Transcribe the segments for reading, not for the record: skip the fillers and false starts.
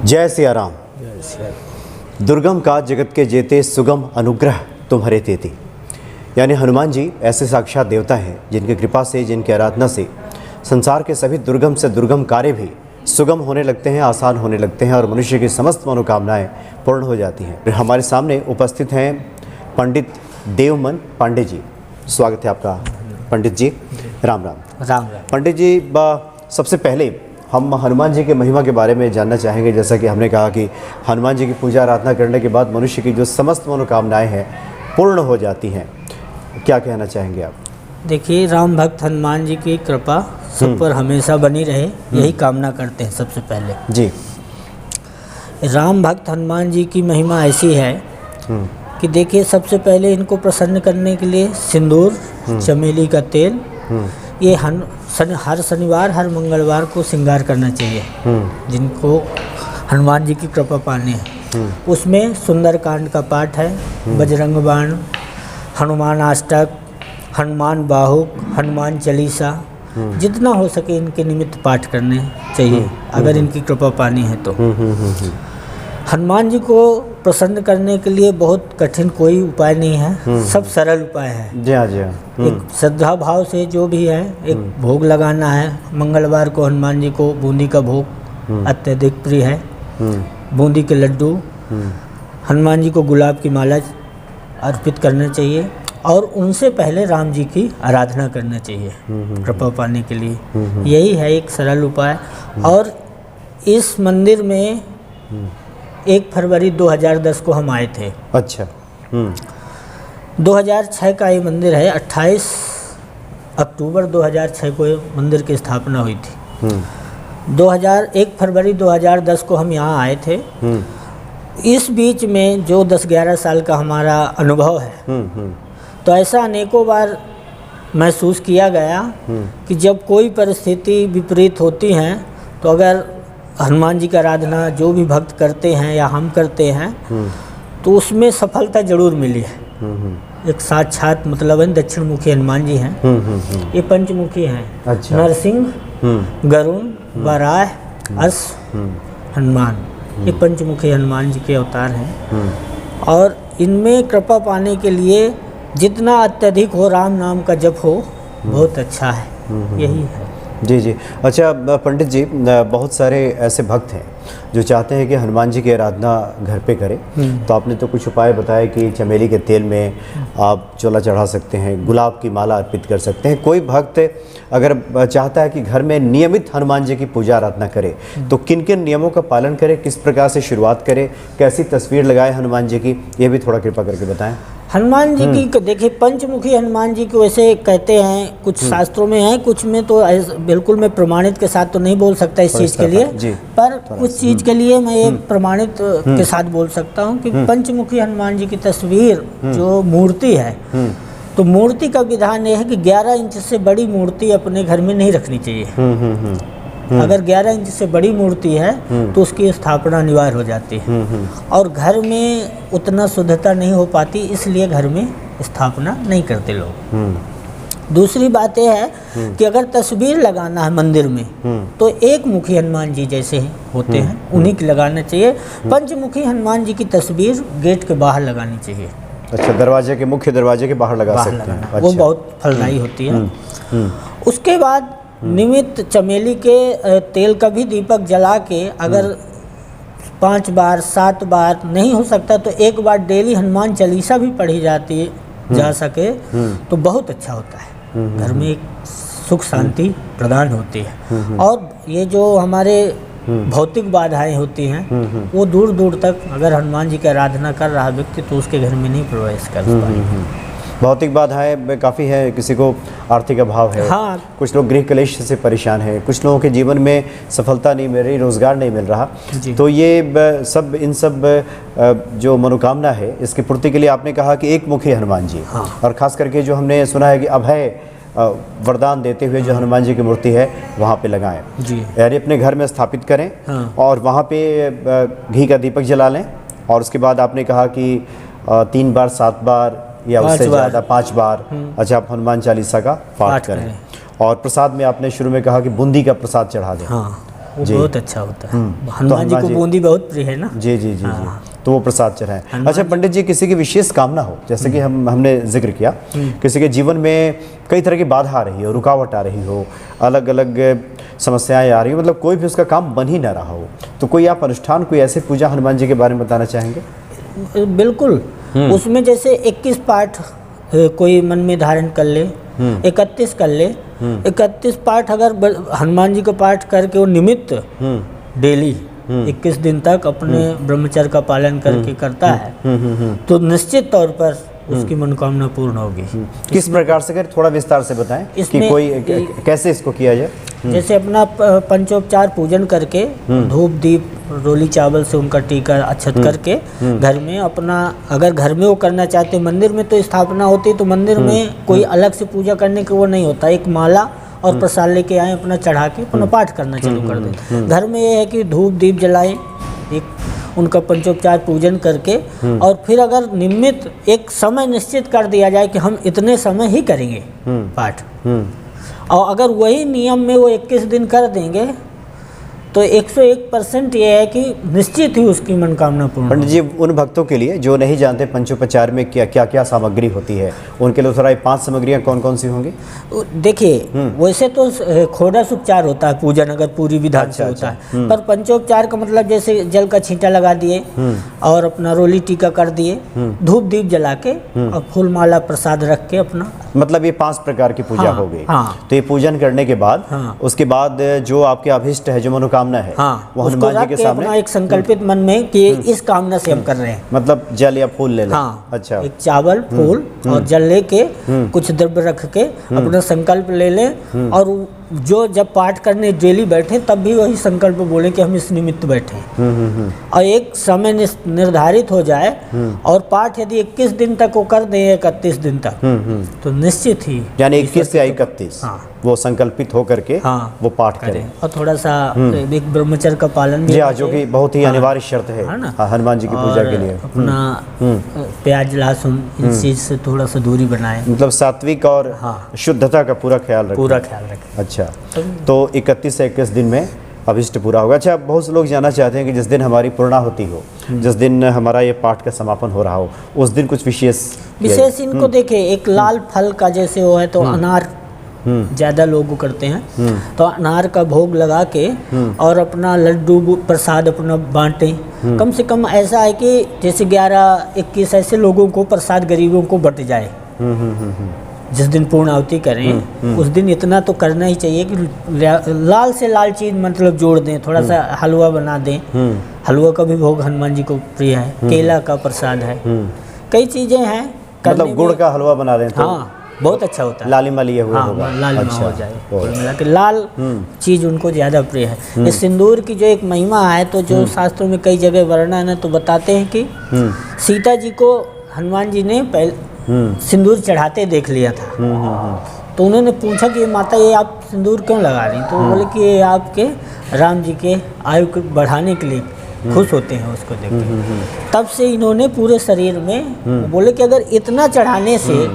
जय सिया राम। दुर्गम का जगत के जेते सुगम अनुग्रह तुम्हारे तेते। यानी हनुमान जी ऐसे साक्षात देवता हैं जिनकी कृपा से, जिनकी आराधना से संसार के सभी दुर्गम से दुर्गम कार्य भी सुगम होने लगते हैं, आसान होने लगते हैं और मनुष्य की समस्त मनोकामनाएं पूर्ण हो जाती हैं। हमारे सामने उपस्थित हैं पंडित देवमन पांडे जी। स्वागत है आपका पंडित जी। राम राम। राम राम। पंडित जी, सबसे पहले हम हनुमान जी के महिमा के बारे में जानना चाहेंगे। जैसा कि हमने कहा कि हनुमान जी की पूजा आराधना करने के बाद मनुष्य की जो समस्त मनोकामनाएं हैं पूर्ण हो जाती हैं, क्या कहना चाहेंगे आप? देखिए, राम भक्त हनुमान जी की कृपा सब पर हमेशा बनी रहे, यही कामना करते हैं सबसे पहले जी। राम भक्त हनुमान जी की महिमा ऐसी है कि देखिए, सबसे पहले इनको प्रसन्न करने के लिए सिंदूर, चमेली का तेल, ये हर शनिवार हर मंगलवार को श्रृंगार करना चाहिए। जिनको हनुमान जी की कृपा पाने हैं उसमें सुंदरकांड का पाठ है, बजरंग बाण, हनुमान अष्टक, हनुमान बाहुक, हनुमान चालीसा, जितना हो सके इनके निमित्त पाठ करने चाहिए अगर इनकी कृपा पानी है तो। हनुमान जी को प्रसन्न करने के लिए बहुत कठिन कोई उपाय नहीं है, सब सरल उपाय है। जी हाँ, जी हाँ। एक श्रद्धा भाव से जो भी है, एक भोग लगाना है। मंगलवार को हनुमान जी को बूंदी का भोग अत्यधिक प्रिय है, बूंदी के लड्डू, हनुमान जी को गुलाब की माला अर्पित करना चाहिए और उनसे पहले राम जी की आराधना करना चाहिए कृपा पाने के लिए। यही है एक सरल उपाय। और इस मंदिर में 1 फरवरी 2010 को हम आए थे। अच्छा। 2006 का ये मंदिर है। 28 अक्टूबर 2006 को ये मंदिर की स्थापना हुई थी। 1 फरवरी 2010 को हम यहाँ आए थे। इस बीच में जो 10-11 साल का हमारा अनुभव है, तो ऐसा अनेकों बार महसूस किया गया कि जब कोई परिस्थिति विपरीत होती हैं तो अगर हनुमान जी की आराधना जो भी भक्त करते हैं या हम करते हैं तो उसमें सफलता जरूर मिली है। एक साक्षात मतलब है दक्षिण मुखी हनुमान जी हैं। ये पंचमुखी हैं। अच्छा। नरसिंह, गरुण, वराह, अश्व, हनुमान, ये पंचमुखी हनुमान जी के अवतार हैं। और इनमें कृपा पाने के लिए जितना अत्यधिक हो राम नाम का जप हो बहुत अच्छा है। यही है। जी जी। अच्छा पंडित जी, बहुत सारे ऐसे भक्त हैं जो चाहते हैं कि हनुमान जी की आराधना घर पे करें, तो आपने तो कुछ उपाय बताए कि चमेली के तेल में आप चोला चढ़ा सकते हैं, गुलाब की माला अर्पित कर सकते हैं। कोई भक्त अगर चाहता है कि घर में नियमित हनुमान जी की पूजा आराधना करे तो किन किन नियमों का पालन करे, किस प्रकार से शुरुआत करे, कैसी तस्वीर लगाए हनुमान जी की, ये भी थोड़ा कृपा करके बताएं। हनुमान जी की देखिए, पंचमुखी हनुमान जी को वैसे कहते हैं, कुछ शास्त्रों में है, कुछ में तो बिल्कुल मैं प्रमाणित के साथ तो नहीं बोल सकता इस चीज़ के लिए, पर कुछ चीज़ के लिए मैं ये प्रमाणित के साथ बोल सकता हूँ कि पंचमुखी हनुमान जी की तस्वीर जो मूर्ति है, तो मूर्ति का विधान ये है कि 11 इंच से बड़ी मूर्ति अपने घर में नहीं रखनी चाहिए। अगर 11 इंच से बड़ी मूर्ति है तो उसकी स्थापना अनिवार्य हो जाती है और घर में उतना शुद्धता नहीं हो पाती, इसलिए घर में स्थापना नहीं करते लोग। दूसरी बात यह है कि अगर तस्वीर लगाना है मंदिर में तो एक मुखी हनुमान जी जैसे होते हैं उन्हीं की लगाना चाहिए। पंचमुखी हनुमान जी की तस्वीर गेट के बाहर लगानी चाहिए। अच्छा, दरवाजे के, मुख्य दरवाजे के बाहर लगा सकते हैं। अच्छा। वो बहुत फलदायी होती है। उसके बाद निमित्त चमेली के तेल का भी दीपक जला के अगर 5 बार 7 बार नहीं हो सकता तो 1 बार डेली हनुमान चालीसा भी पढ़ी जाती जा सके तो बहुत अच्छा होता है। घर में एक सुख शांति प्रदान होती है और ये जो हमारे भौतिक बाधाएं होती हैं वो दूर दूर तक अगर हनुमान जी की आराधना कर रहा व्यक्ति तो उसके घर में नहीं प्रवेश कर पाएगा। भौतिक बाधाएं काफ़ी है, किसी को आर्थिक अभाव है, हाँ। कुछ लोग गृह क्लेश से परेशान हैं, कुछ लोगों के जीवन में सफलता नहीं मिल रही, रोज़गार नहीं मिल रहा, तो ये सब इन सब जो मनोकामना है इसकी पूर्ति के लिए आपने कहा कि एक मुखी हनुमान जी, हाँ। और ख़ास करके जो हमने सुना है कि अभय वरदान देते हुए जो हनुमान जी की मूर्ति है वहाँ पे लगाएं, यानी अपने घर में स्थापित करें, हाँ। और वहाँ पे घी का दीपक जला लें और उसके बाद आपने कहा कि 3 बार 7 बार या उससे ज़्यादा 5 बार अच्छा आप हनुमान चालीसा का पाठ करें। और प्रसाद में आपने शुरू में कहा कि बूंदी का प्रसाद चढ़ा दें, हाँ। वो जी। बहुत अच्छा होता है। तो हनुमान जी को बूंदी बहुत प्रिय है ना। जी जी जी हाँ। जी, तो वो प्रसाद चढ़ाएं। अच्छा पंडित जी, किसी की विशेष कामना हो, जैसे कि हमने जिक्र किया, किसी के जीवन में कई तरह की बाधा आ रही हो, रुकावट आ रही हो, अलग अलग समस्याएं आ रही हो, मतलब कोई भी उसका काम बन ही ना रहा हो, तो कोई आप अनुष्ठान, कोई ऐसे पूजा हनुमान जी के बारे में बताना चाहेंगे? बिल्कुल। उसमें जैसे 21 पाठ कोई मन में धारण कर ले, 31 कर ले। 31 पाठ अगर हनुमान जी का पाठ करके वो निमित्त डेली 21 दिन तक अपने ब्रह्मचर्य का पालन करके करता है तो निश्चित तौर पर उसकी मनोकामना पूर्ण होगी। किस प्रकार से करें, थोड़ा विस्तार से बताएं कि कोई कैसे इसको किया जाए? जैसे अपना पंचोपचार पूजन करके धूप दीप रोली चावल से उनका टीका अक्षत करके घर में अपना, अगर घर में वो करना चाहते, मंदिर में तो स्थापना होती तो मंदिर में कोई अलग से पूजा करने का वो नहीं होता, एक माला और प्रसाद लेके आए, अपना चढ़ा के अपना पाठ करना चालू कर देते। घर में ये है कि धूप दीप जलाएं, एक उनका पंचोपचार पूजन करके, और फिर अगर निमित्त एक समय निश्चित कर दिया जाए कि हम इतने समय ही करेंगे पाठ, और अगर वही नियम में वो 21 दिन कर देंगे तो 101% ये है कि निश्चित ही उसकी मनोकामना पूर्ण। पंडित जी, उन भक्तों के लिए जो नहीं जानते पंचोपचार में क्या क्या क्या सामग्री होती है, उनके लिए थोड़ा 5 सामग्रियाँ कौन कौन सी होंगी? देखिए वैसे तो खोड़स उपचार होता है पूजन, अगर पूरी विधान से होता है, पर पंचोपचार का मतलब जैसे जल का छींटा लगा दिए और अपना रोली टीका कर दिए, धूप दीप जला के और फूल माला प्रसाद रख के अपना, मतलब ये 5 प्रकार की पूजा हो गई। तो ये पूजन करने के बाद उसके बाद जो आपके अभिष्ट है, जो मनोकामना है, वो हनुमान जी के सामने अपना एक संकल्पित मन में कि इस कामना से हम कर रहे हैं, मतलब जल या फूल ले लें। अच्छा, एक चावल फूल और जल लेके कुछ द्रव्य रख के अपना संकल्प ले लें, और जो जब पाठ करने डेली बैठे तब भी वही संकल्प बोले कि हम इस निमित्त बैठे, और एक समय निर्धारित हो जाए, और पाठ यदि 21 दिन तक वो कर दें, 31 दिन तक, तो निश्चित ही, यानी 21 से 31 वो संकल्पित होकर के वो पाठ करें, और थोड़ा सा एक ब्रह्मचर्य का पालन भी, जो कि बहुत ही अनिवार्य शर्त है हनुमान जी की पूजा के लिए। अपना प्याज लहसुन इन चीज से थोड़ा सा दूरी बनाए, मतलब सात्विक और शुद्धता का पूरा ख्याल रखें। अच्छा, तो 31 से 21 दिन में अभिष्ट पूरा होगा। अच्छा, बहुत से लोग जानना चाहते हैं कि जिस दिन हमारी पूर्णाहुति हो, जिस दिन हमारा ये पाठ का समापन हो रहा हो, उस दिन कुछ विशेष इनको देखे, एक लाल फल का जैसे वो है तो अनार ज़्यादा लोग करते हैं, तो अनार का भोग लगा के और अपना लड्डू प्रसाद अपना बांटें। कम से कम ऐसा है कि जैसे 11-21 ऐसे लोगों को प्रसाद गरीबों को बट जाए। जिस दिन पूर्ण आहुति करें उस दिन इतना तो करना ही चाहिए कि लाल से लाल चीज़ मतलब जोड़ दें, थोड़ा सा हलवा बना दें। हलवा का भी भोग हनुमान जी को प्रिय है, केला का प्रसाद है, कई चीज़ें हैं। मतलब गुड़ का हलवा बना दें तो बहुत अच्छा होता है, लालिमा लिए हुए होगा। लालिमा हो जाए, कुल मिला के लाल चीज़ उनको ज़्यादा प्रिय है। इस सिंदूर की जो एक महिमा है, तो जो शास्त्रों में कई जगह वर्णन है, तो बताते हैं कि सीता जी को हनुमान जी ने पहले सिंदूर चढ़ाते देख लिया था। तो उन्होंने पूछा कि माता ये आप सिंदूर क्यों लगा रही? तो बोले कि ये आपके राम जी के आयु को बढ़ाने के लिए खुश होते हैं उसको देख के। तब से इन्होंने पूरे शरीर में बोले कि अगर इतना चढ़ाने से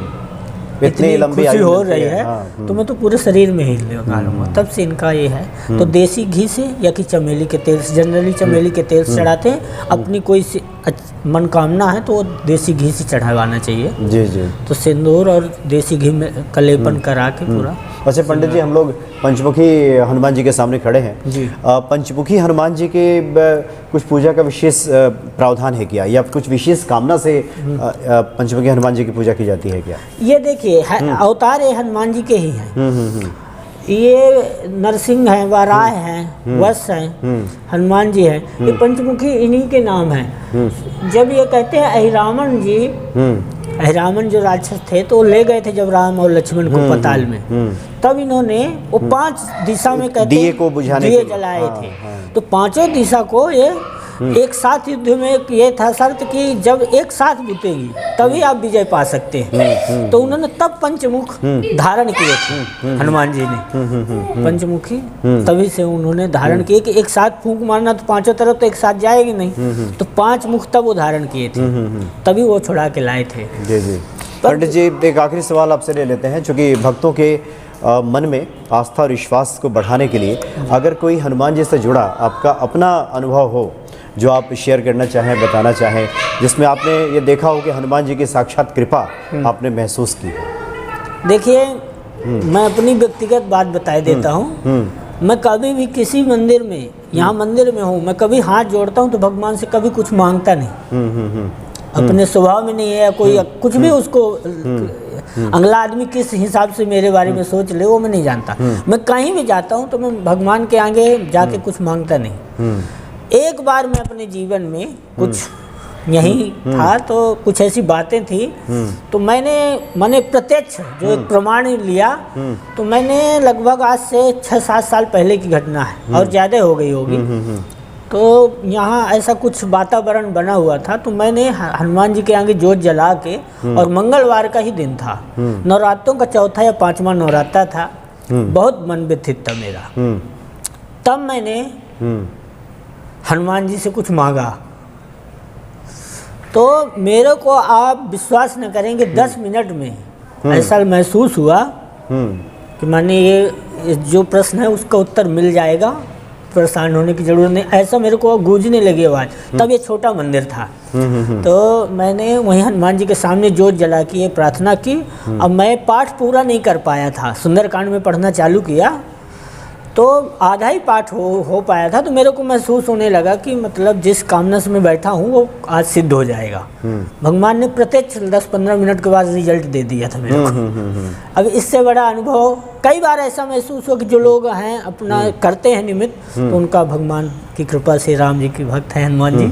इतनी लंबी खुशी हो रही है तो मैं तो पूरे शरीर में ही लगा लूँगा। तब से इनका ये है। तो देसी घी से या कि चमेली के तेल से, जनरली चमेली के तेल से चढ़ाते हैं। अपनी कोई मनोकामना है तो वो देसी घी से चढ़ाना चाहिए। जी जी। तो सिंदूर और देसी घी में कलेपन करा के पूरा। अच्छा पंडित जी, हम लोग पंचमुखी हनुमान जी के सामने खड़े हैं जी। पंचमुखी हनुमान जी के कुछ पूजा का विशेष प्रावधान है क्या, या कुछ विशेष कामना से पंचमुखी हनुमान जी की पूजा की जाती है क्या? ये देखिए अवतार हनुमान जी के ही हैं। ये नरसिंह हैं, वाराह हैं, वत्स हैं, हनुमान जी हैं, ये पंचमुखी इन्हीं के नाम हैं। जब ये कहते हैं अहिरावण जी, अहिरावण जो राक्षस थे तो ले गए थे जब राम और लक्ष्मण को पताल में, तब इन्होंने वो 5 दिशा में कहते दिए को बुझाने दिए जलाए थे। तो 5 दिशा को ये एक साथ युद्ध में ये था शर्त कि जब एक साथ बुतेगी तभी आप विजय पा सकते हैं। तो उन्होंने तब पंचमुख धारण किए थे हनुमान जी ने, पंचमुखी तभी से उन्होंने धारण किए कि एक साथ फूंक मारना तो 5 तरफ तो एक साथ जाएगी नहीं, तो 5 मुख तब वो धारण किए थे, तभी वो छुड़ा के लाए थे। जी जी। पंडित जी, एक आखिरी सवाल आपसे ले लेते हैं, चूँकि भक्तों के मन में आस्था और विश्वास को बढ़ाने के लिए अगर कोई हनुमान जी से जुड़ा आपका अपना अनुभव हो जो आप शेयर करना चाहें, बताना चाहें, जिसमें आपने ये देखा हो कि हनुमान जी की साक्षात कृपा आपने महसूस की। देखिए, मैं अपनी व्यक्तिगत बात बता देता हूँ। मैं कभी भी किसी मंदिर में, यहाँ मंदिर में हूँ, मैं कभी हाथ जोड़ता हूँ तो भगवान से कभी कुछ मांगता नहीं। अपने स्वभाव में नहीं है, या कोई कुछ भी उसको अगला आदमी किस हिसाब से मेरे बारे में सोच ले वो मैं नहीं जानता। मैं कहीं भी जाता हूँ तो मैं भगवान के आगे जाके कुछ मांगता नहीं। एक बार मैं अपने जीवन में कुछ यही था तो कुछ ऐसी बातें थी, तो मैंने प्रत्यक्ष जो एक प्रमाण लिया, तो मैंने लगभग आज से 6-7 साल पहले की घटना है और ज़्यादा हो गई होगी। तो यहाँ ऐसा कुछ वातावरण बना हुआ था, तो मैंने हनुमान जी के आगे जोत जला के, और मंगलवार का ही दिन था, नवरात्रों का चौथा या 5वां नवरात्रा था, बहुत मन व्यथित था मेरा। तब मैंने हनुमान जी से कुछ मांगा, तो मेरे को आप विश्वास न करेंगे 10 मिनट में ऐसा महसूस हुआ कि माने ये जो प्रश्न है उसका उत्तर मिल जाएगा, परेशान होने की ज़रूरत नहीं, ऐसा मेरे को गूंजने लगी आवाज़। तब ये छोटा मंदिर था। तो मैंने वहीं हनुमान जी के सामने जोत जला के ये प्रार्थना की। अब मैं पाठ पूरा नहीं कर पाया था, सुंदरकांड में पढ़ना चालू किया तो आधा ही पाठ हो पाया था, तो मेरे को महसूस होने लगा कि मतलब जिस कामना से मैं बैठा हूँ वो आज सिद्ध हो जाएगा। भगवान ने प्रत्यक्ष 10-15 मिनट के बाद रिजल्ट दे दिया था मेरे को। अब इससे बड़ा अनुभव कई बार ऐसा महसूस हो कि जो लोग हैं अपना करते हैं निमित्त, तो उनका भगवान की कृपा से, राम जी की भक्त हैं हनुमान जी,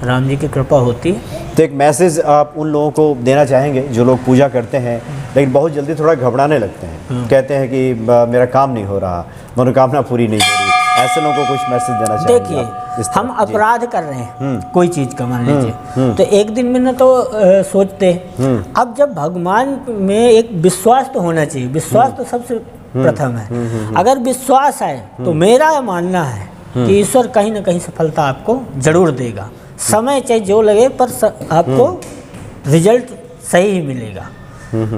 राम जी की कृपा होती है। तो एक मैसेज आप उन लोगों को देना चाहेंगे जो लोग पूजा करते हैं लेकिन बहुत जल्दी थोड़ा घबराने लगते हैं, कहते हैं कि मेरा काम नहीं हो रहा, मनोकामना पूरी नहीं हो रही, ऐसे लोगों को कुछ मैसेज देना चाहेंगे? देखिए, हम अपराध कर रहे हैं कोई चीज़ का, मान लीजिए, तो एक दिन में न तो सोचते, अब जब भगवान में एक विश्वास तो होना चाहिए, विश्वास तो सबसे प्रथम है। अगर विश्वास है तो मेरा मानना है कि ईश्वर कहीं ना कहीं सफलता आपको जरूर देगा। समय चाहे जो लगे पर आपको रिजल्ट सही ही मिलेगा।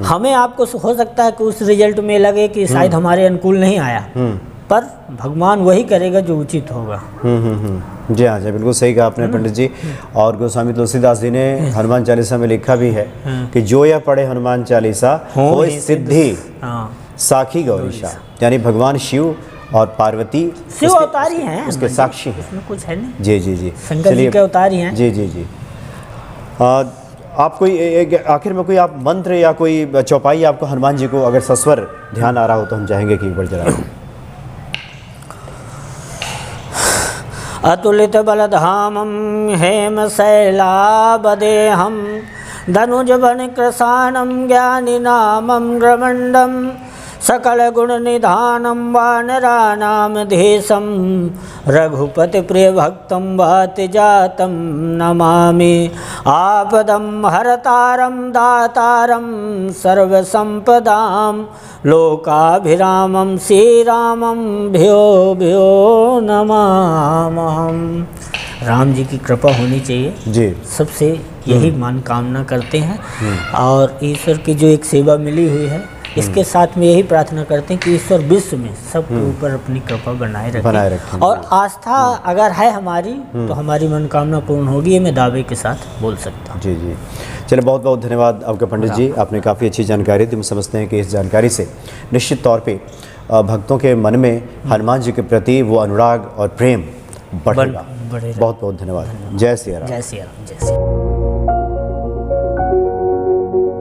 हमें आपको हो सकता है कि उस रिजल्ट में लगे कि शायद हमारे अनुकूल नहीं आया, पर भगवान वही करेगा जो उचित होगा। जी हाँ जी, बिल्कुल सही कहा आपने पंडित जी। और गोस्वामी तुलसीदास जी ने हनुमान चालीसा में लिखा भी है कि जो यह पढ़े हनुमान चालीसा हो सिद्धि साखी गौरीशा, यानी भगवान शिव और पार्वती शिव अवतारी हैं, उसके साक्षी हैं, उसमें कुछ है नहीं। जी जी जी, शंकर जी के अवतारी हैं। जी जी जी। आप कोई आखिर में कोई आप मंत्र या कोई चौपाई आपको हनुमान जी को अगर सस्वर ध्यान आ रहा हो तो हम चाहेंगे कि एक बार जरा। अतुलित बलधामं हेम शैलाबदेहं धनुज बन कृशानं ज्ञानिनामं ग्रमण्डं सकल गुण निधानं वानराणां देशं रघुपति प्रिय भक्तं वाति जातं नमामि। आपदं हरतारं दातारं सर्वसंपदां लोकाभिरामं श्रीरामं भ्यो भ्यो नमामहम्। राम जी की कृपा होनी चाहिए जी, सबसे यही मनोकामना करते हैं। और ईश्वर की जो एक सेवा मिली हुई है, इसके साथ में यही प्रार्थना करते हैं कि ईश्वर विश्व में सबके ऊपर अपनी कृपा बनाए रखें। और आस्था अगर है हमारी तो हमारी मनोकामना पूर्ण होगी, ये मैं दावे के साथ बोल सकता हूँ। जी जी, चलिए बहुत बहुत धन्यवाद आपका पंडित जी, आपने काफ़ी अच्छी जानकारी दी। हम समझते हैं कि इस जानकारी से निश्चित तौर पे भक्तों के मन में हनुमान जी के प्रति वो अनुराग और प्रेम बढ़ेगा। बहुत बहुत धन्यवाद। जय सिया राम। जय सिया राम। जय सिया।